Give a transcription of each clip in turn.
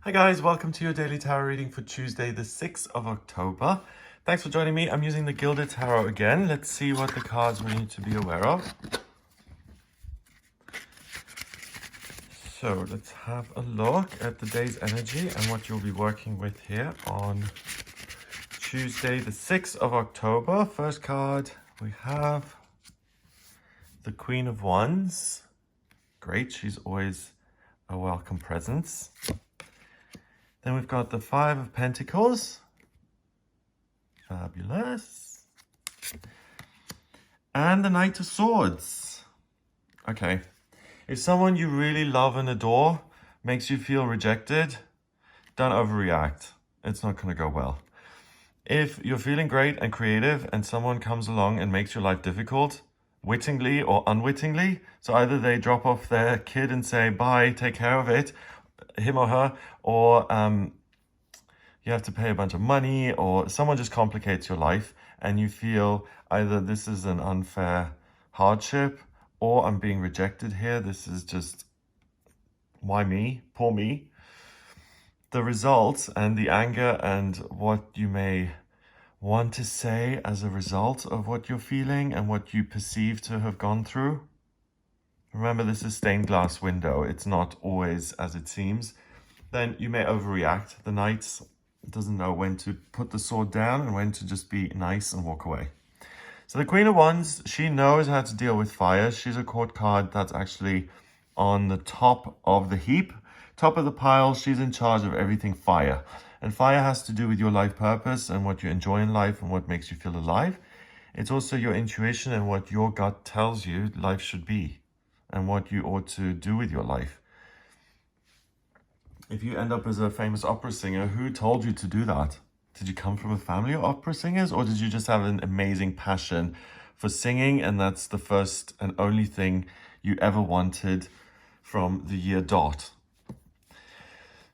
Hi guys, welcome to your daily tarot reading for Tuesday the 6th of October. Thanks for joining me. I'm using the Gilded Tarot again. Let's see what the cards we need to be aware of. So let's have a look at the day's energy and what you'll be working with here on Tuesday the 6th of October. First card, we have the Queen of Wands. Great, she's always a welcome presence. Then we've got the Five of Pentacles. Fabulous. And the Knight of Swords. Okay. If someone you really love and adore makes you feel rejected, don't overreact. It's not going to go well. If you're feeling great and creative and someone comes along and makes your life difficult, wittingly or unwittingly, so either they drop off their kid and say, bye, take care of it, him or her, or you have to pay a bunch of money, or someone just complicates your life and you feel either this is an unfair hardship or I'm being rejected here. This is just, why me? Poor me. The results and the anger and what you may want to say as a result of what you're feeling and what you perceive to have gone through. Remember, this is stained glass window. It's not always as it seems. Then you may overreact. The Knight doesn't know when to put the sword down and when to just be nice and walk away. So the Queen of Wands, she knows how to deal with fire. She's a court card that's actually on the top of the heap, top of the pile. She's in charge of everything fire. And fire has to do with your life purpose and what you enjoy in life and what makes you feel alive. It's also your intuition and what your gut tells you life should be and what you ought to do with your life. If you end up as a famous opera singer, who told you to do that? Did you come from a family of opera singers, or did you just have an amazing passion for singing and that's the first and only thing you ever wanted from the year dot?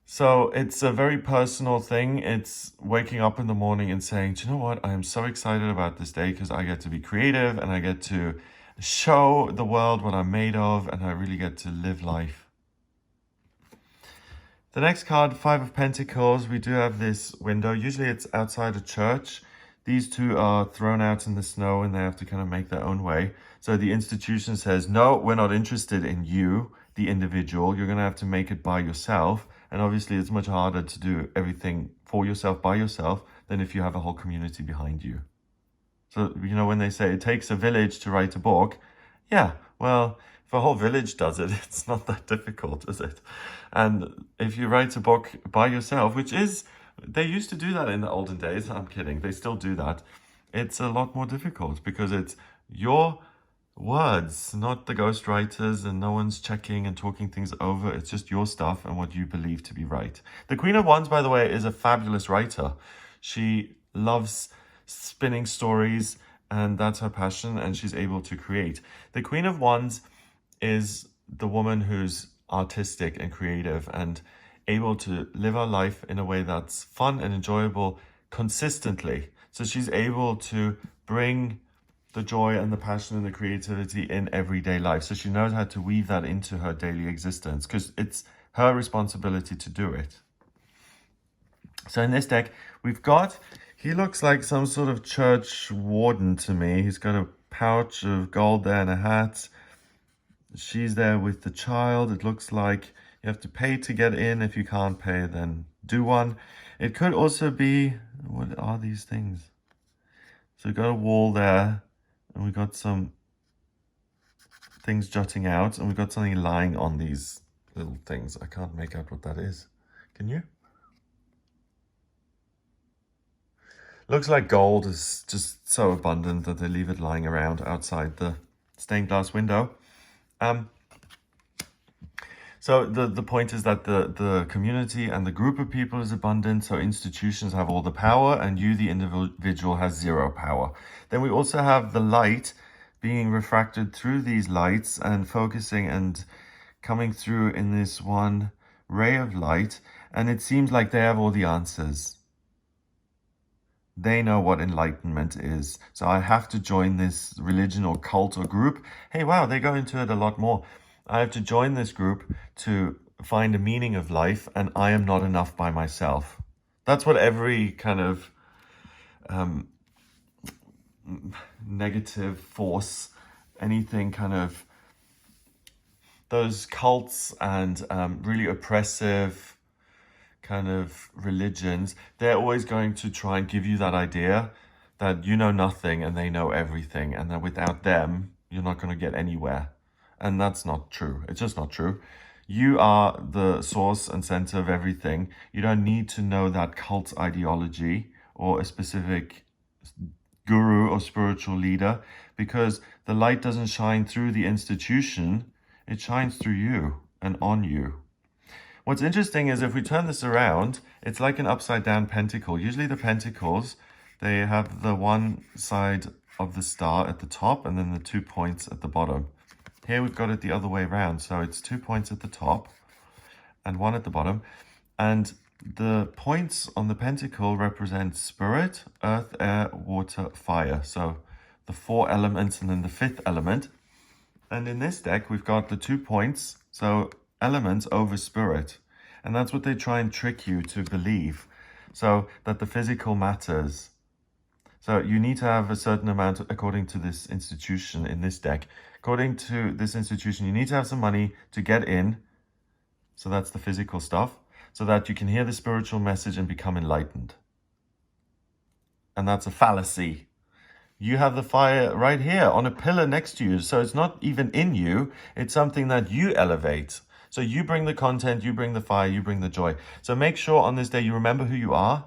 So it's a very personal thing. It's waking up in the morning and saying, do you know what? I am so excited about this day because I get to be creative and I get to show the world what I'm made of and I really get to live life. The next card, Five of Pentacles, we do have this window. Usually it's outside a church. These two are thrown out in the snow and they have to kind of make their own way. So the institution says, no, we're not interested in you, the individual. You're going to have to make it by yourself. And obviously it's much harder to do everything for yourself, by yourself, than if you have a whole community behind you. So, you know, when they say it takes a village to write a book, yeah, well, if a whole village does it, it's not that difficult, is it? And if you write a book by yourself, which is, they used to do that in the olden days, I'm kidding, they still do that, it's a lot more difficult because it's your words, not the ghostwriters, and no one's checking and talking things over. It's just your stuff and what you believe to be right. The Queen of Wands, by the way, is a fabulous writer. She loves spinning stories and that's her passion, and she's able to create. The Queen of Wands is the woman who's artistic and creative and able to live her life in a way that's fun and enjoyable consistently. So she's able to bring the joy and the passion and the creativity in everyday life. So she knows how to weave that into her daily existence because it's her responsibility to do it. So in this deck, we've got, he looks like some sort of church warden to me. He's got a pouch of gold there and a hat. She's there with the child. It looks like you have to pay to get in. If you can't pay, then do one. It could also be, what are these things? So we've got a wall there, and we've got some things jutting out, and we've got something lying on these little things. I can't make out what that is. Can you? Looks like gold is just so abundant that they leave it lying around outside the stained glass window. So the point is that the community and the group of people is abundant, so institutions have all the power and you, the individual, has zero power. Then we also have the light being refracted through these lights and focusing and coming through in this one ray of light, and it seems like they have all the answers. They know what enlightenment is. So I have to join this religion or cult or group. Hey, wow, they go into it a lot more. I have to join this group to find a meaning of life, and I am not enough by myself. That's what every kind of negative force, anything kind of, those cults and really oppressive kind of religions, they're always going to try and give you that idea that you know nothing and they know everything, and that without them, you're not going to get anywhere. And that's not true. It's just not true. You are the source and center of everything. You don't need to know that cult ideology or a specific guru or spiritual leader, because the light doesn't shine through the institution, it shines through you and on you. What's interesting is if we turn this around, it's like an upside down pentacle. Usually the pentacles, they have the one side of the star at the top and then the 2 points at the bottom. Here we've got it the other way around. So it's 2 points at the top and 1 at the bottom. And the points on the pentacle represent spirit, earth, air, water, fire. So the 4 elements and then the 5th element. And in this deck, we've got the 2 points. So elements over spirit. And that's what they try and trick you to believe. So that the physical matters. So you need to have a certain amount, according to this institution in this deck. According to this institution, you need to have some money to get in. So that's the physical stuff. So that you can hear the spiritual message and become enlightened. And that's a fallacy. You have the fire right here on a pillar next to you. So it's not even in you. It's something that you elevate. So you bring the content, you bring the fire, you bring the joy. So make sure on this day you remember who you are.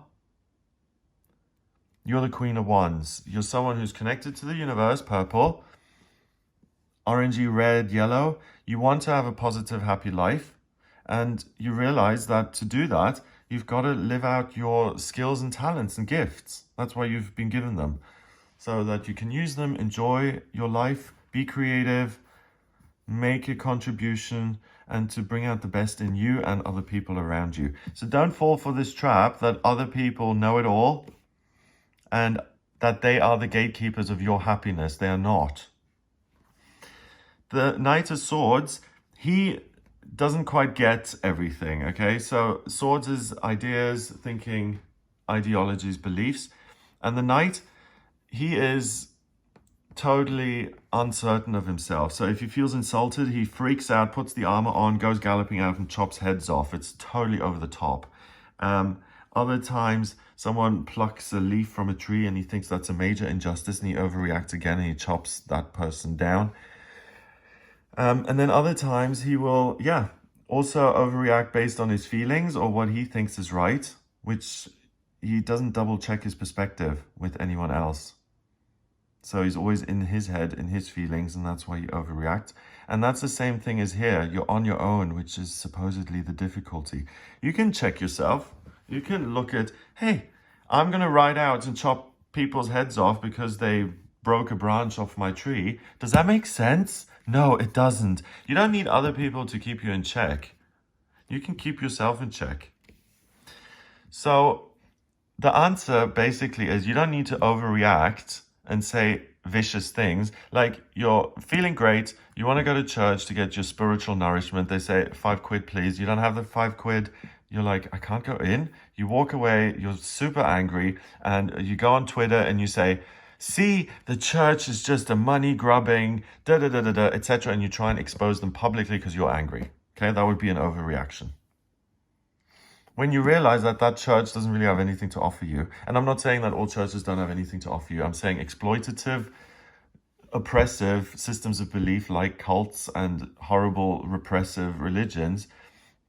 You're the Queen of Wands. You're someone who's connected to the universe, purple, orangey, red, yellow. You want to have a positive, happy life. And you realize that to do that, you've got to live out your skills and talents and gifts. That's why you've been given them. So that you can use them, enjoy your life, be creative, make a contribution, and to bring out the best in you and other people around you. So don't fall for this trap that other people know it all and that they are the gatekeepers of your happiness. They are not. The Knight of Swords, he doesn't quite get everything, okay? So swords is ideas, thinking, ideologies, beliefs. And the Knight, he is totally uncertain of himself. So if he feels insulted, he freaks out, puts the armor on, goes galloping out and chops heads off. It's totally over the top. Other times, someone plucks a leaf from a tree and he thinks that's a major injustice and he overreacts again and he chops that person down. And then other times he will, also overreact based on his feelings or what he thinks is right, which he doesn't double check his perspective with anyone else. So he's always in his head, in his feelings, and that's why he overreacts. And that's the same thing as here. You're on your own, which is supposedly the difficulty. You can check yourself. You can look at, hey, I'm going to ride out and chop people's heads off because they broke a branch off my tree. Does that make sense? No, it doesn't. You don't need other people to keep you in check. You can keep yourself in check. So the answer basically is you don't need to overreact and say vicious things. Like you're feeling great, you want to go to church to get your spiritual nourishment. They say 5 quid, please. You don't have the 5 quid. You're like, I can't go in. You walk away, you're super angry, and you go on Twitter and you say, see, the church is just a money grubbing, etc. And you try and expose them publicly because you're angry. Okay, that would be an overreaction. When you realize that that church doesn't really have anything to offer you, and I'm not saying that all churches don't have anything to offer you, I'm saying exploitative, oppressive systems of belief like cults and horrible repressive religions,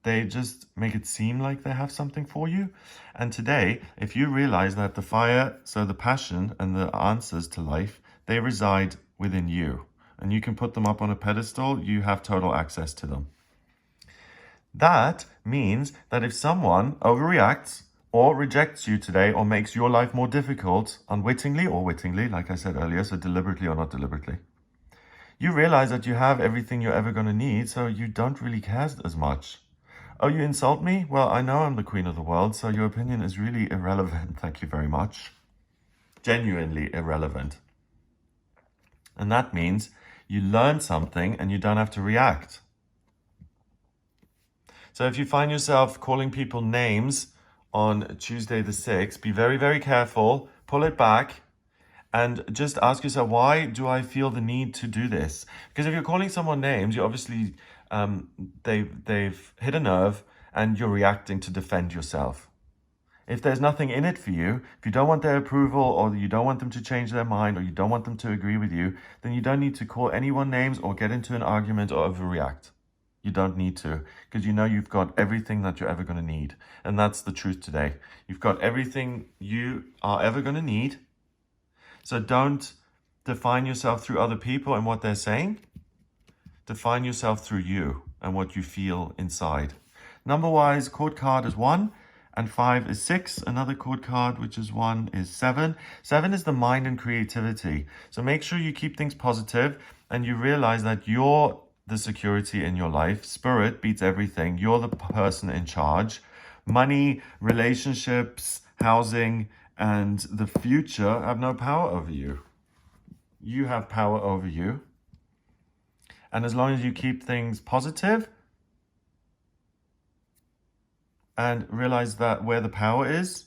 they just make it seem like they have something for you. And today, if you realize that the fire, so the passion and the answers to life, they reside within you, and you can put them up on a pedestal, you have total access to them. That means that if someone overreacts or rejects you today or makes your life more difficult, unwittingly or wittingly, like I said earlier, so deliberately or not deliberately, you realize that you have everything you're ever going to need, so you don't really care as much. Oh, you insult me? Well, I know I'm the queen of the world, so your opinion is really irrelevant. Thank you very much. Genuinely irrelevant. And that means you learn something and you don't have to react. So if you find yourself calling people names on Tuesday the 6th, be very, very careful, pull it back, and just ask yourself, why do I feel the need to do this? Because if you're calling someone names, you obviously, they've hit a nerve and you're reacting to defend yourself. If there's nothing in it for you, if you don't want their approval, or you don't want them to change their mind, or you don't want them to agree with you, then you don't need to call anyone names or get into an argument or overreact. You don't need to, because you know you've got everything that you're ever going to need. And that's the truth today. You've got everything you are ever going to need. So don't define yourself through other people and what they're saying. Define yourself through you and what you feel inside. Number-wise, chord card is 1 and 5 is 6. Another chord card, which is 1, is 7. 7 is the mind and creativity. So make sure you keep things positive and you realize that you're the security in your life. Spirit beats everything. You're the person in charge. Money, relationships, housing, and the future have no power over you. You have power over you. And as long as you keep things positive and realize that where the power is,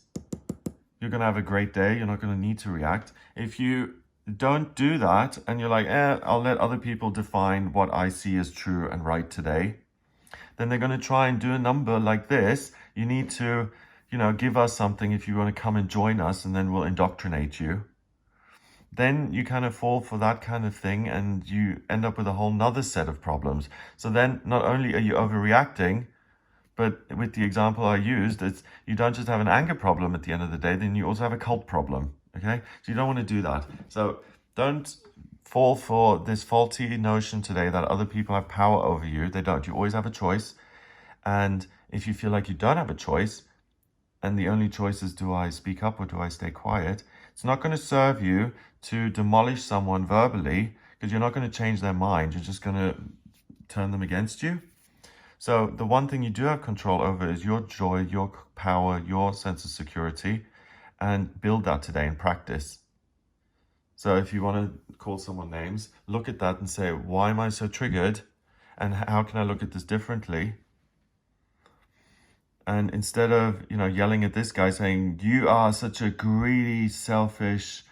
you're going to have a great day. You're not going to need to react. If you don't do that and you're like, I'll let other people define what I see as true and right today, then they're going to try and do a number like this. You need to, give us something if you want to come and join us, and then we'll indoctrinate you. Then you kind of fall for that kind of thing and you end up with a whole nother set of problems. So then not only are you overreacting, but with the example I used, it's you don't just have an anger problem at the end of the day, then you also have a cult problem, okay? So you don't want to do that. So don't fall for this faulty notion today that other people have power over you. They don't. You always have a choice. And if you feel like you don't have a choice, and the only choice is, do I speak up or do I stay quiet? It's not going to serve you to demolish someone verbally, because you're not going to change their mind. You're just going to turn them against you. So the one thing you do have control over is your joy, your power, your sense of security, and build that today in practice. So if you want to call someone names, look at that and say, why am I so triggered? And how can I look at this differently? And instead of, yelling at this guy saying, you are such a greedy, selfish,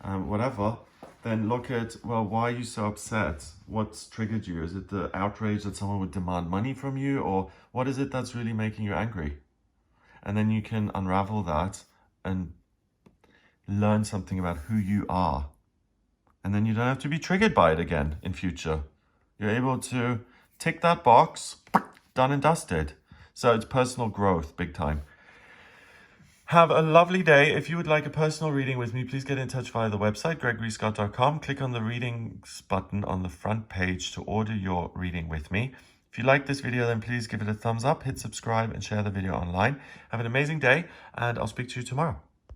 whatever, then look at, well, why are you so upset? What's triggered you? Is it the outrage that someone would demand money from you? Or what is it that's really making you angry? And then you can unravel that and learn something about who you are. And then you don't have to be triggered by it again in future. You're able to tick that box, done and dusted. So it's personal growth, big time. Have a lovely day. If you would like a personal reading with me, please get in touch via the website, gregoryscott.com. Click on the readings button on the front page to order your reading with me. If you like this video, then please give it a thumbs up, hit subscribe, and share the video online. Have an amazing day, and I'll speak to you tomorrow.